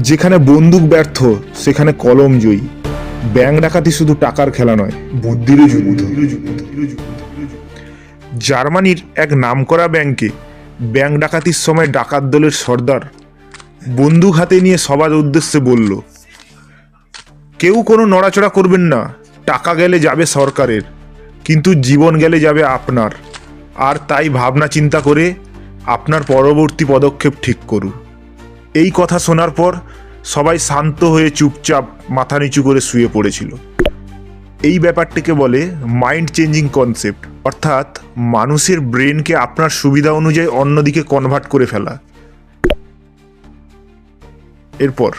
যেখানে বন্দুক ব্যর্থ সেখানে কলম জয়ী। ব্যাংক ডাকাতি শুধু টাকার খেলা নয়, বুদ্ধিরও যুদ্ধ। জার্মানির এক নামকরা ব্যাংকে ব্যাংক ডাকাতির সময় ডাকাত দলের সর্দার বন্দুক হাতে নিয়ে সবার উদ্দেশ্যে বলল, কেউ কোনো নড়াচড়া করবেন না, টাকা গেলে যাবে সরকারের, কিন্তু জীবন গেলে যাবে আপনার। আর তাই ভাবনা চিন্তা করে আপনার পরবর্তী পদক্ষেপ ঠিক করুন। এই কথা শোনার পর সবাই শান্ত হয়ে চুপচাপ মাথা নিচু করে শুয়ে পড়েছিল। এই ব্যাপারটিকে বলে মাইন্ড চেঞ্জিং কনসেপ্ট, অর্থাৎ মানুষের ব্রেনকে আপনার সুবিধা অনুযায়ী অন্যদিকে কনভার্ট করে ফেলা। এরপর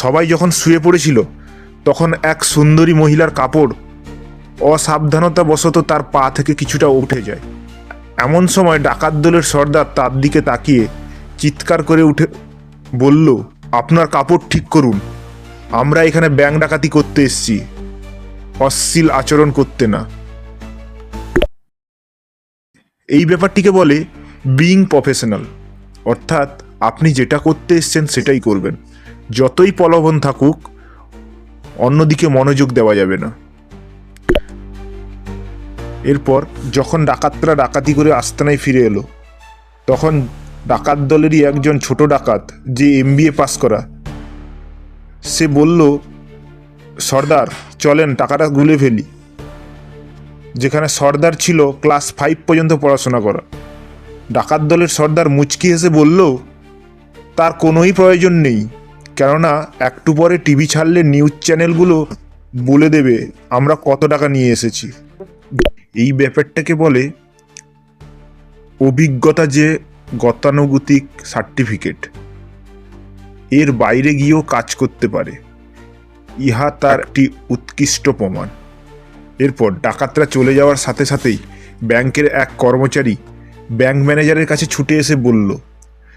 সবাই যখন শুয়ে পড়েছিল তখন এক সুন্দরী মহিলার কাপড় অসাবধানতাবশত তার পা থেকে কিছুটা উঠে যায়। এমন সময় ডাকাত দলের সর্দার তার দিকে তাকিয়ে চিৎকার করে উঠে বলল, আপনার কাপড় ঠিক করুন, আমরা এখানে ব্যাংক ডাকাতি করতে এসেছি, অশ্লীল আচরণ করতে না। এই ব্যাপারটিকে বলে বিইং প্রফেশনাল, অর্থাৎ আপনি যেটা করতে এসেছেন সেটাই করবেন, যতই প্রলোভন থাকুক অন্যদিকে মনোযোগ দেওয়া যাবে না। এরপর যখন ডাকাতরা ডাকাতি করে আস্তানায় ফিরে এলো তখন ডাকাত দলেরই একজন ছোট ডাকাত, যে MBA পাস করা, সে বলল, সর্দার চলেন টাকাটা গুলে ফেলি। যেখানে সর্দার ছিল ক্লাস 5 পর্যন্ত পড়াশোনা করা। ডাকাত দলের সর্দার মুচকি হেসে বলল, তার কোনোই প্রয়োজন নেই, কেননা একটু পরে টিভি ছাড়লে নিউজ চ্যানেলগুলো বলে দেবে আমরা কত টাকা নিয়ে এসেছি। এই ব্যাপারটাকে বলে অভিজ্ঞতা যে গতানুগতিক সার্টিফিকেট, এর বাইরে গিয়েও কাজ করতে পারে, ইহা তার একটি উৎকৃষ্ট প্রমাণ। এরপর ডাকাতরা চলে যাওয়ার সাথে সাথেই ব্যাংকের এক কর্মচারী ব্যাংক ম্যানেজারের কাছে ছুটে এসে বলল,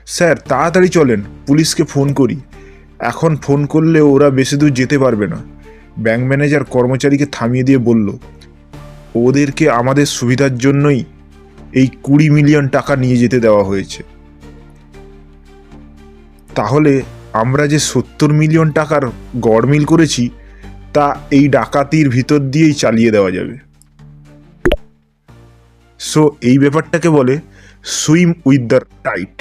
স্যার তাড়াতাড়ি চলেন, পুলিশকে ফোন করি, এখন ফোন করলে ওরা বেশি দূর যেতে পারবে না। ব্যাংক ম্যানেজার কর্মচারীকে থামিয়ে দিয়ে বলল, ওদেরকে আমাদের সুবিধার জন্যই এই 20 মিলিয়ন টাকা নিয়ে যেতে দেওয়া হয়েছে, তাহলে আমরা যে 70 মিলিয়ন টাকার গড়মিল করেছি তা এই ডাকাতির ভিতর দিয়েই চালিয়ে দেওয়া যাবে। সো এই ব্যাপারটাকে বলে সুইম উইথ দ্য টাইড,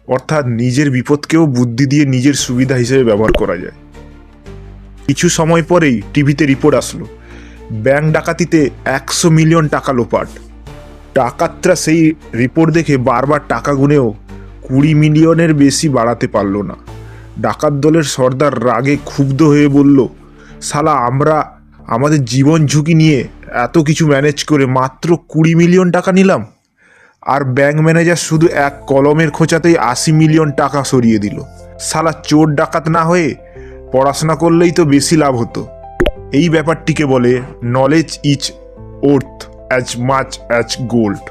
অর্থাৎ নিজের বিপদকেও বুদ্ধি দিয়ে নিজের সুবিধা হিসেবে ব্যবহার করা যায়। কিছু সময় পরেই টিভিতে রিপোর্ট আসলো, ব্যাংক ডাকাতিতে 100 মিলিয়ন টাকা লোপাট। ডাকাতরা সেই রিপোর্ট দেখে বারবার টাকা গুনেও 20 মিলিয়নের বেশি বাড়াতে পারল না। ডাকাত দলের সর্দার রাগে ক্ষুব্ধ হয়ে বলল, শালা আমরা আমাদের জীবন ঝুঁকি নিয়ে এত কিছু ম্যানেজ করে মাত্র 20 মিলিয়ন টাকা নিলাম, আর ব্যাংক ম্যানেজার শুধু এক কলমের খোঁচাতেই 80 মিলিয়ন টাকা সরিয়ে দিল। শালা চোর ডাকাত না হয়ে পড়াশোনা করলেই তো বেশি লাভ হতো। এই ব্যাপারটিকে বলে knowledge is worth as much as gold.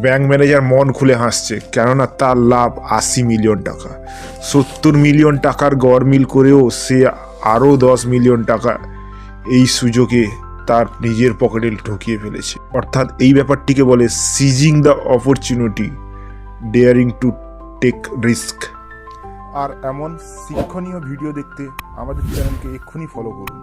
Bank manager মন খুলে হাসছে, কেননা তার লাভ 80 মিলিয়ন টাকা। 70 মিলিয়ন টাকার গড়মিল করেও সে আরও 10 মিলিয়ন টাকা এই সুযোগে তার নিজের পকেটে ঢুকিয়ে ফেলেছে। অর্থাৎ এই ব্যাপারটিকে বলে seizing the opportunity, daring to take risk. আর এমন শিক্ষণীয় ভিডিও দেখতে আমাদের চ্যানেলকে এক্ষুনি ফলো করুন।